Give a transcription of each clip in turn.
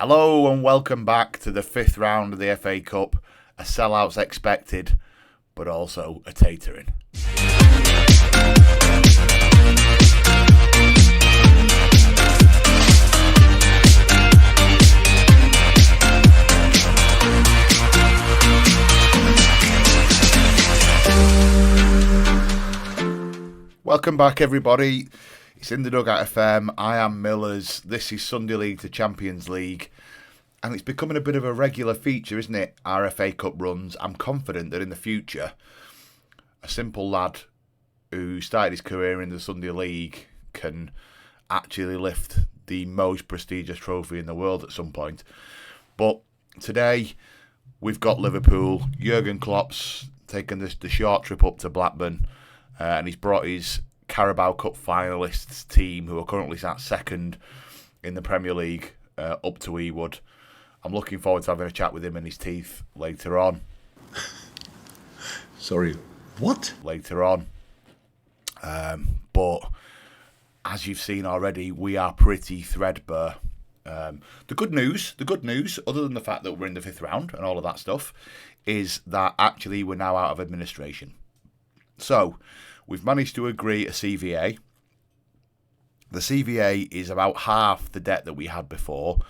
Hello and welcome back to the fifth round of the FA Cup. A sellout's expected, but also a tatering. Welcome back, everybody. It's In the Dugout FM. I am Millers. This is Sunday League to Champions League. And it's becoming a bit of a regular feature, isn't it? Our FA Cup runs. I'm confident that in the future, a simple lad who started his career in the Sunday League can actually lift the most prestigious trophy in the world at some point. But today, we've got Liverpool. Jurgen Klopp's taken the short trip up to Blackburn. And he's brought his Carabao Cup finalists team, who are currently sat second in the Premier League, up to Ewood. I'm looking forward to having a chat with him and his teeth later on. Sorry, what? Later on. But as you've seen already, we are pretty threadbare. The good news, other than the fact that we're in the fifth round and all of that stuff, is that actually we're now out of administration. So, we've managed to agree a CVA. The CVA is about half the debt that we had before,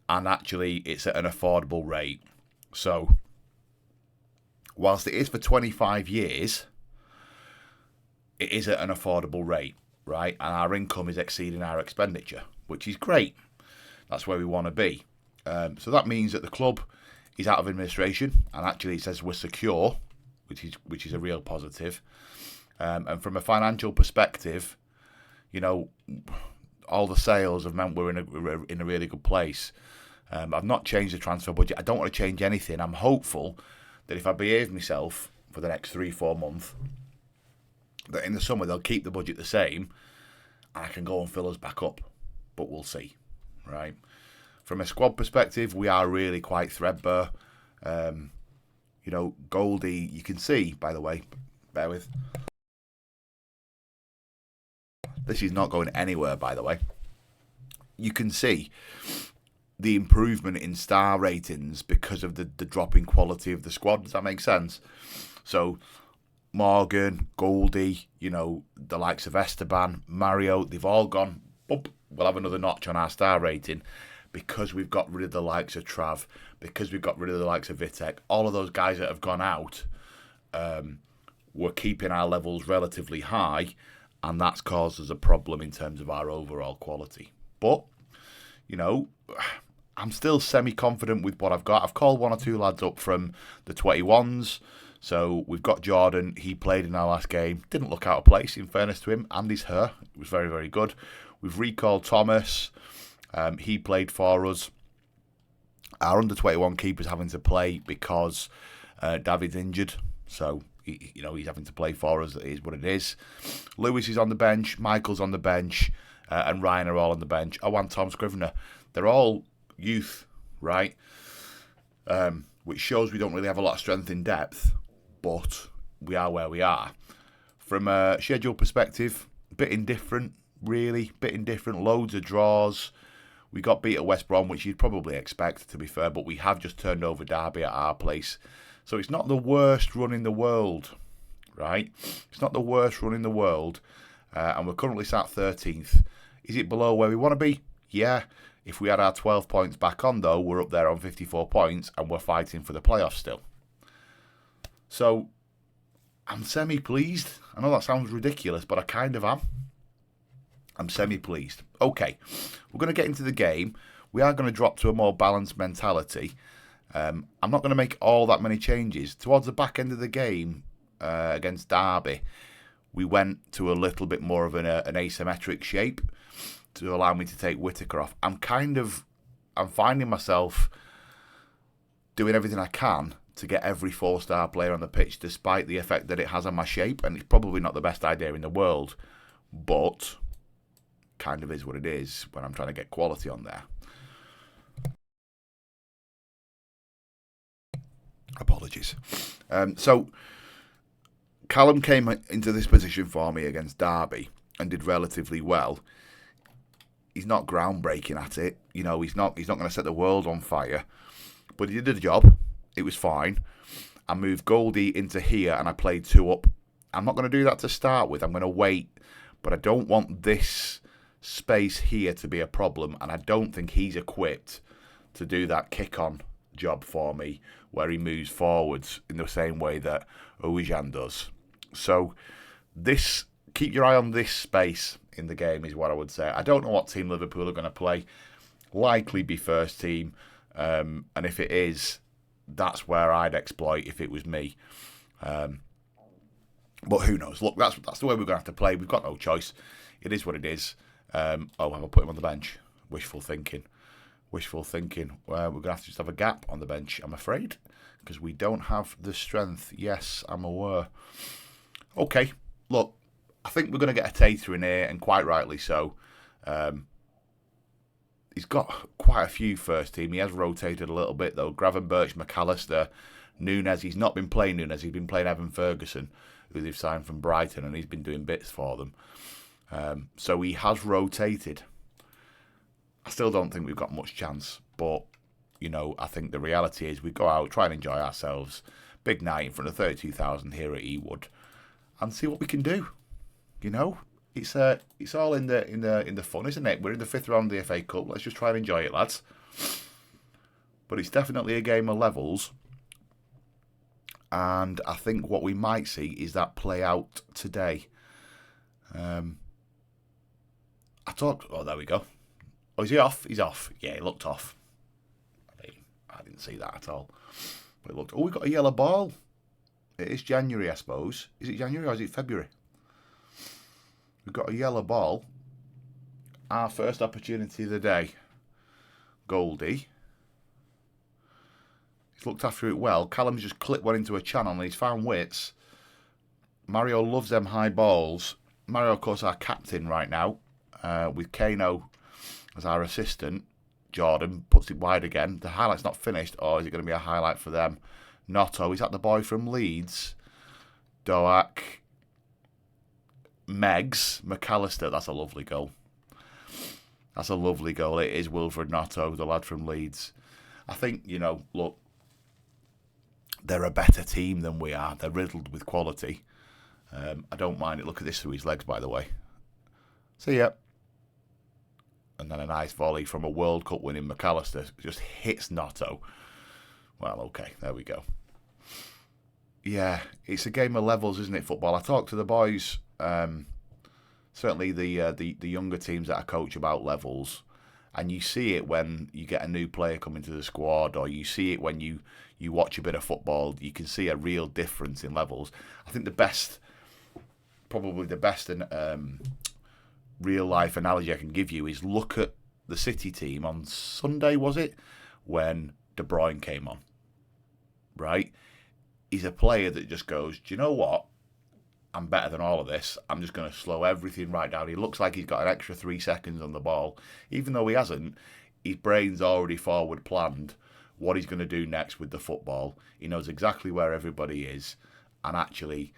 and actually it's at an affordable rate. So, whilst it is for 25 years, it is at an affordable rate, right? And our income is exceeding our expenditure, which is great. That's where we want to be. So that means that the club is out of administration, and actually it says we're secure, which is a real positive. And from a financial perspective, you know, all the sales have meant we're in a really good place. I've not changed the transfer budget. I don't want to change anything. I'm hopeful that if I behave myself for the next 3-4 months, that in the summer they'll keep the budget the same, and I can go and fill us back up. But we'll see, right? From a squad perspective, we are really quite threadbare. You know, Goldie, you can see, by the way, bear with. This is not going anywhere, by the way. You can see the improvement in star ratings because of the drop in quality of the squad. Does that make sense? So, Morgan, Goldie, you know, the likes of Esteban, Mario, they've all gone up. We'll have another notch on our star rating because we've got rid of the likes of Trav, because we've got rid of the likes of Vitek. All of those guys that have gone out, we're keeping our levels relatively high, and that's caused us a problem in terms of our overall quality. But, you know, I'm still semi-confident with what I've got. I've called one or two lads up from the 21s. So we've got Jordan. He played in our last game. Didn't look out of place, in fairness to him. Andy's her. It was very, very good. We've recalled Thomas. He played for us. Our under-21 keeper's having to play because David's injured. So, he's having to play for us. It is what it is. Lewis is on the bench. Michael's on the bench. And Ryan are all on the bench. Oh, and Tom Scrivener. They're all youth, right? Which shows we don't really have a lot of strength in depth. But we are where we are. From a schedule perspective, a bit indifferent, really. Bit indifferent. Loads of draws. We got beat at West Brom, which you'd probably expect, to be fair. But we have just turned over Derby at our place. So it's not the worst run in the world, right? It's not the worst run in the world. And we're currently sat 13th. Is it below where we want to be? Yeah. If we had our 12 points back on, though, we're up there on 54 points and we're fighting for the playoffs still. So, I'm semi-pleased. I know that sounds ridiculous, but I kind of am. I'm semi-pleased. Okay, we're going to get into the game. We are going to drop to a more balanced mentality. I'm not going to make all that many changes. Towards the back end of the game against Derby, we went to a little bit more of an asymmetric shape to allow me to take Whittaker off. I'm finding myself doing everything I can to get every 4-star player on the pitch, despite the effect that it has on my shape, and it's probably not the best idea in the world, but kind of is what it is when I'm trying to get quality on there. Apologies. So, Callum came into this position for me against Derby and did relatively well. He's not groundbreaking at it. You know, he's not going to set the world on fire. But he did the job. It was fine. I moved Goldie into here and I played 2 up. I'm not going to do that to start with. I'm going to wait. But I don't want this space here to be a problem. And I don't think he's equipped to do that kick-on job for me where he moves forwards in the same way that Owijan does. So keep your eye on this space in the game is what I would say. I don't know what team Liverpool are going to play. Likely be first team. And if it is, that's where I'd exploit if it was me. But who knows? Look, that's the way we're going to have to play. We've got no choice. It is what it is. Have I put him on the bench? Wishful thinking. Well, we're going to have to just have a gap on the bench, I'm afraid, because we don't have the strength. Yes, I'm aware. Okay, look, I think we're going to get a tater in here, and quite rightly so. He's got quite a few first team. He has rotated a little bit, though. Gravenberch, McAllister, Nunes. He's not been playing Nunes. He's been playing Evan Ferguson, who they've signed from Brighton, and he's been doing bits for them. So he has rotated. I still don't think we've got much chance, but, you know, I think the reality is we go out, try and enjoy ourselves. Big night in front of 32,000 here at Ewood, and see what we can do. You know, it's all in the fun, isn't it? We're in the 5th round of the FA Cup. Let's just try and enjoy it, lads. But it's definitely a game of levels, and I think what we might see is that play out today. I thought, oh, there we go. Oh, is he off? He's off. Yeah, he looked off. I didn't see that at all. But it looked. Oh, we got a yellow ball. It is January, I suppose. Is it January or is it February? We've got a yellow ball. Our first opportunity of the day. Goldie. He's looked after it well. Callum's just clipped one into a channel and he's found wits. Mario loves them high balls. Mario, of course, our captain right now. With Kano as our assistant. Jordan puts it wide again. The highlight's not finished, or is it going to be a highlight for them? Notto, is that the boy from Leeds? Doak. Meggs. McAllister, that's a lovely goal. That's a lovely goal. It is Wilfred Notto, the lad from Leeds. I think, you know, look, they're a better team than we are. They're riddled with quality. I don't mind it. Look at this through his legs, by the way. See ya. And then a nice volley from a World Cup winning McAllister. Just hits Notto. Well, okay, there we go. Yeah, it's a game of levels, isn't it, football? I talked to the boys, certainly the younger teams that I coach, about levels. And you see it when you get a new player coming to the squad, or you see it when you watch a bit of football. You can see a real difference in levels. I think probably the best real life analogy I can give you is look at the City team on Sunday, was it, when De Bruyne came on, right? He's a player that just goes, do you know what? I'm better than all of this. I'm just going to slow everything right down. He looks like he's got an extra 3 seconds on the ball. Even though he hasn't, his brain's already forward planned what he's going to do next with the football. He knows exactly where everybody is. And actually,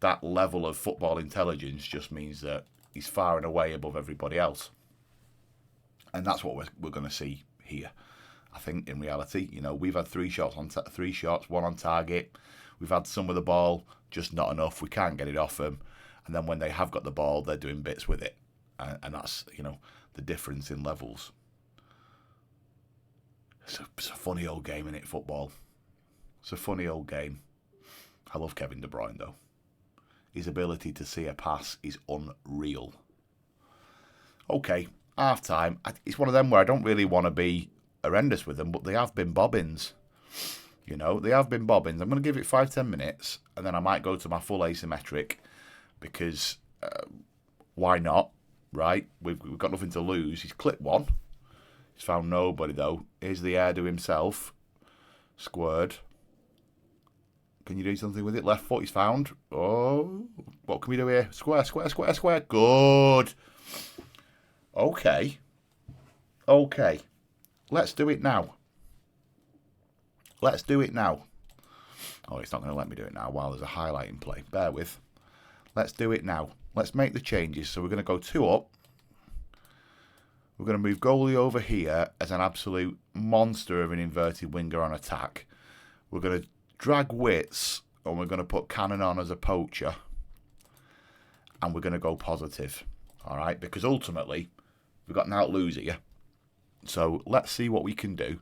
that level of football intelligence just means that he's far and away above everybody else. And that's what we're going to see here. I think in reality, you know, we've had 3 shots, 1 on target. We've had some of the ball, just not enough. We can't get it off them. And then when they have got the ball, they're doing bits with it. And that's, you know, the difference in levels. It's a funny old game, innit, football? It's a funny old game. I love Kevin De Bruyne, though. His ability to see a pass is unreal. Okay, half time. It's one of them where I don't really want to be horrendous with them, but they have been bobbins. You know, they have been bobbins. I'm going to give it 5-10 minutes, and then I might go to my full asymmetric, because why not, right? We've got nothing to lose. He's clipped one. He's found nobody, though. Here's the Erdo himself. Squared. Can you do something with it? Left foot is found. Oh, what can we do here? Square. Good. Okay. Let's do it now. Oh, it's not going to let me do it now while there's a highlight in play. Bear with. Let's do it now. Let's make the changes. So we're going to go 2 up. We're going to move goalie over here as an absolute monster of an inverted winger on attack. We're going to drag Wits, and we're going to put Cannon on as a poacher. And we're going to go positive. All right? Because ultimately, we've got an out loser here. So let's see what we can do.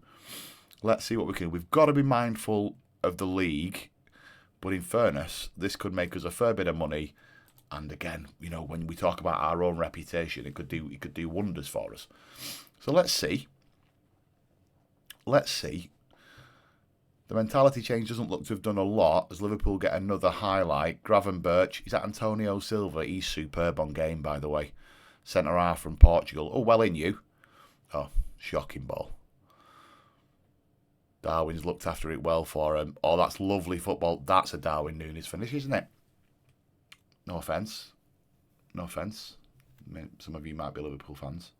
Let's see what we can do. We've got to be mindful of the league. But in fairness, this could make us a fair bit of money. And again, you know, when we talk about our own reputation, it could do wonders for us. So let's see. Let's see. The mentality change doesn't look to have done a lot as Liverpool get another highlight. Gravenberch, is that Antonio Silva? He's superb on game, by the way. Centre-half from Portugal. Oh, well in you. Oh, shocking ball. Darwin's looked after it well for him. Oh, that's lovely football. That's a Darwin Núñez finish, isn't it? No offence. No offence. I mean, some of you might be Liverpool fans.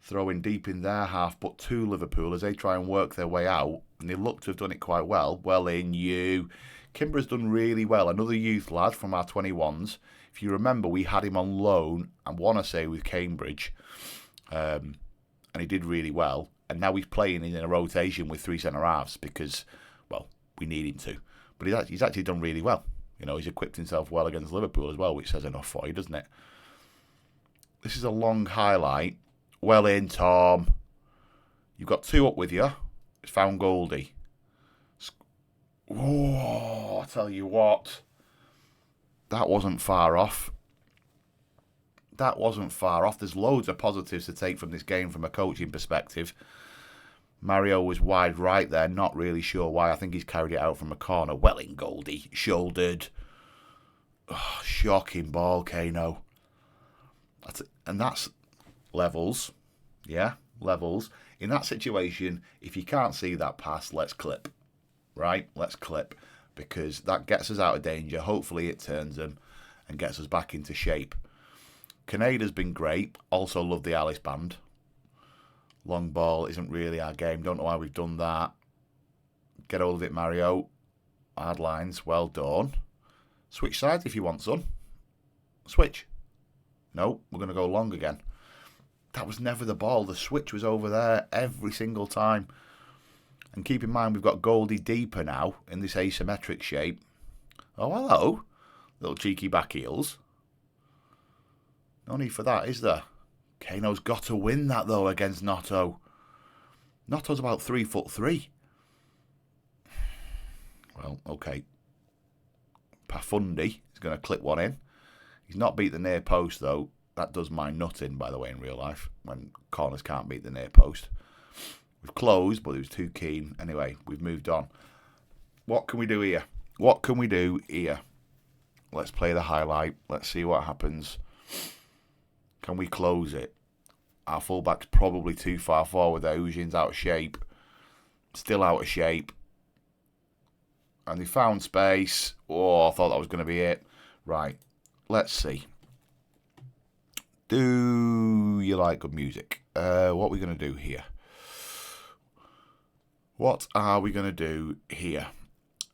Throwing deep in their half, but to Liverpool as they try and work their way out. And they look to have done it quite well. Well in you. Kimbra's done really well. Another youth lad from our 21s. If you remember, we had him on loan, I want to say, with Cambridge. And he did really well. And now he's playing in a rotation with three centre-halves because, well, we need him to. But he's actually done really well. You know, he's equipped himself well against Liverpool as well, which says enough for you, doesn't it? This is a long highlight. Well in, Tom. You've got two up with you. It's found Goldie. Oh, I tell you what. That wasn't far off. That wasn't far off. There's loads of positives to take from this game from a coaching perspective. Mario was wide right there, not really sure why. I think he's carried it out from a corner. Well in, Goldie. Shouldered. Oh, shocking ball, Kano. That's levels. Yeah, levels. In that situation, if you can't see that pass, let's clip. Right? Let's clip. Because that gets us out of danger. Hopefully it turns them and gets us back into shape. Canada's been great. Also love the Alice band. Long ball isn't really our game. Don't know why we've done that. Get hold of it, Mario. Hard lines. Well done. Switch sides if you want, son. Switch. No, we're going to go long again. That was never the ball. The switch was over there every single time. And keep in mind, we've got Goldie deeper now in this asymmetric shape. Oh, hello. Little cheeky back heels. No need for that, is there? Kano's got to win that, though, against Notto. Notto's about 3'3". Well, okay. Pafundi is going to clip one in. He's not beat the near post, though. That does my nut in, by the way, in real life, when corners can't beat the near post. We've closed, but it was too keen. Anyway, we've moved on. What can we do here? What can we do here? Let's play the highlight. Let's see what happens. Can we close it? Our fullback's probably too far forward there. Ujin's out of shape. Still out of shape. And they found space. Oh, I thought that was going to be it. Right. Let's see. Do you like good music? What are we going to do here? What are we going to do here?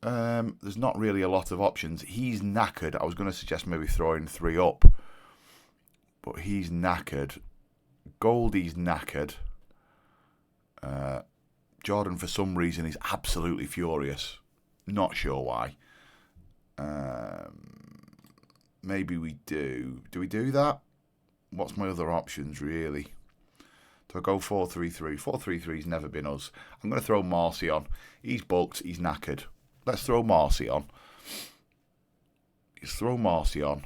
There's not really a lot of options. He's knackered. I was going to suggest maybe throwing three up. But he's knackered. Goldie's knackered. Jordan, for some reason, is absolutely furious. Not sure why. Maybe we do. Do we do that? What's my other options, really? Do I go 4-3-3? 4-3-3's never been us. I'm going to throw Marcy on. He's booked. He's knackered. Let's throw Marcy on. Let's throw Marcy on.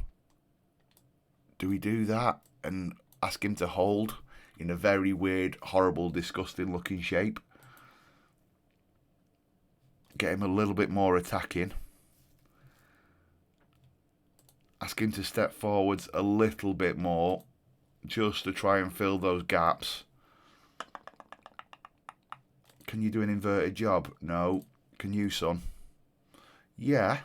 Do we do that and ask him to hold in a very weird, horrible, disgusting looking shape? Get him a little bit more attacking. Ask him to step forwards a little bit more just to try and fill those gaps. Can you do an inverted job? No. Can you, son? Yeah.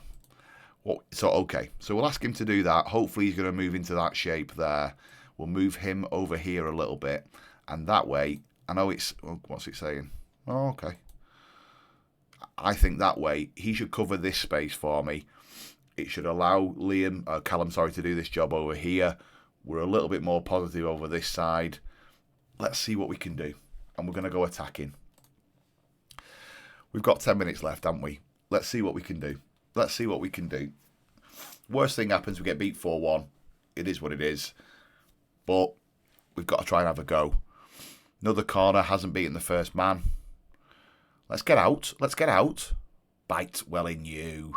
So, okay. So we'll ask him to do that. Hopefully he's going to move into that shape there. We'll move him over here a little bit. And that way, I know it's... Oh, what's it saying? Oh, okay. I think that way, he should cover this space for me. It should allow Callum, to do this job over here. We're a little bit more positive over this side. Let's see what we can do. And we're going to go attacking. We've got 10 minutes left, haven't we? Let's see what we can do. Let's see what we can do. Worst thing happens, we get beat 4-1. It is what it is. But we've got to try and have a go. Another corner, hasn't beaten the first man. Let's get out. Let's get out. Bite well in you.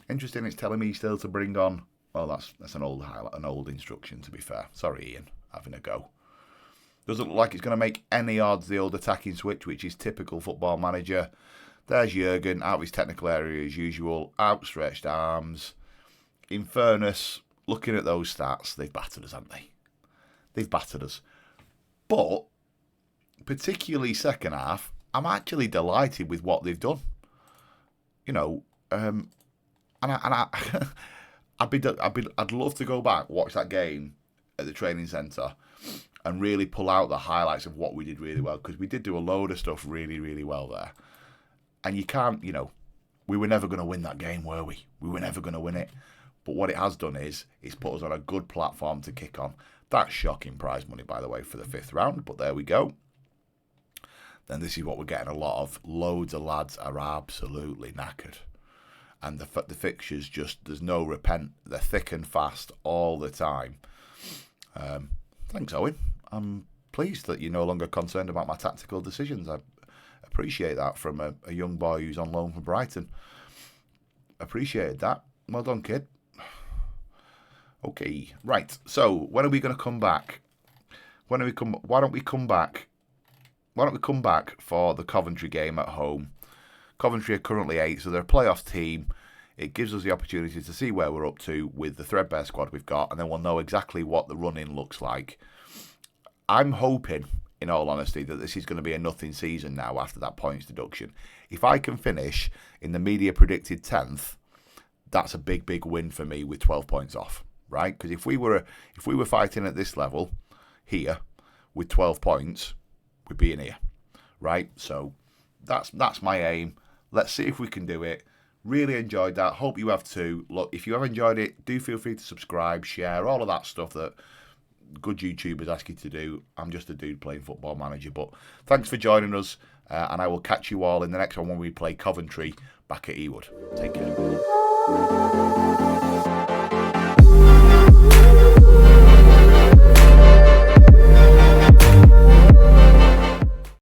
Interesting, it's telling me still to bring on... Oh, that's an old highlight, an old instruction, to be fair. Sorry, Ian, having a go. Doesn't look like it's going to make any odds, the old attacking switch, which is typical Football Manager. There's Jurgen, out of his technical area as usual. Outstretched arms. In fairness, looking at those stats, they've battered us, haven't they? They've battered us. But, particularly second half, I'm actually delighted with what they've done. You know, and I'd love to go back, watch that game at the training centre, and really pull out the highlights of what we did really well, because we did do a load of stuff really, really well there. And you can't, you know, we were never going to win that game, were we? We were never going to win it. But what it has done is it's put us on a good platform to kick on. That's shocking prize money, by the way, for the 5th round, but there we go. Then this is what we're getting a lot of. Loads of lads are absolutely knackered. And the fixtures just, there's no repent. They're thick and fast all the time. Thanks, Owen. I'm pleased that you're no longer concerned about my tactical decisions. I appreciate that from a young boy who's on loan from Brighton. Appreciated that. Well done, kid. Okay, right. So when are we going to come back? Why don't we come back for the Coventry game at home? Coventry are currently 8th, so they're a playoff team. It gives us the opportunity to see where we're up to with the threadbare squad we've got, and then we'll know exactly what the run-in looks like. I'm hoping, in all honesty, that this is going to be a nothing season now after that points deduction. If I can finish in the media predicted 10th, that's a big, big win for me with 12 points off, right? Because if we were fighting at this level here with 12 points, we'd be in here, right? So that's my aim. Let's see if we can do it. Really enjoyed that. Hope you have too. Look, if you have enjoyed it, do feel free to subscribe, share, all of that stuff that good YouTubers ask you to do. I'm just a dude playing Football Manager. But thanks for joining us, and I will catch you all in the next one when we play Coventry back at Ewood. Take care.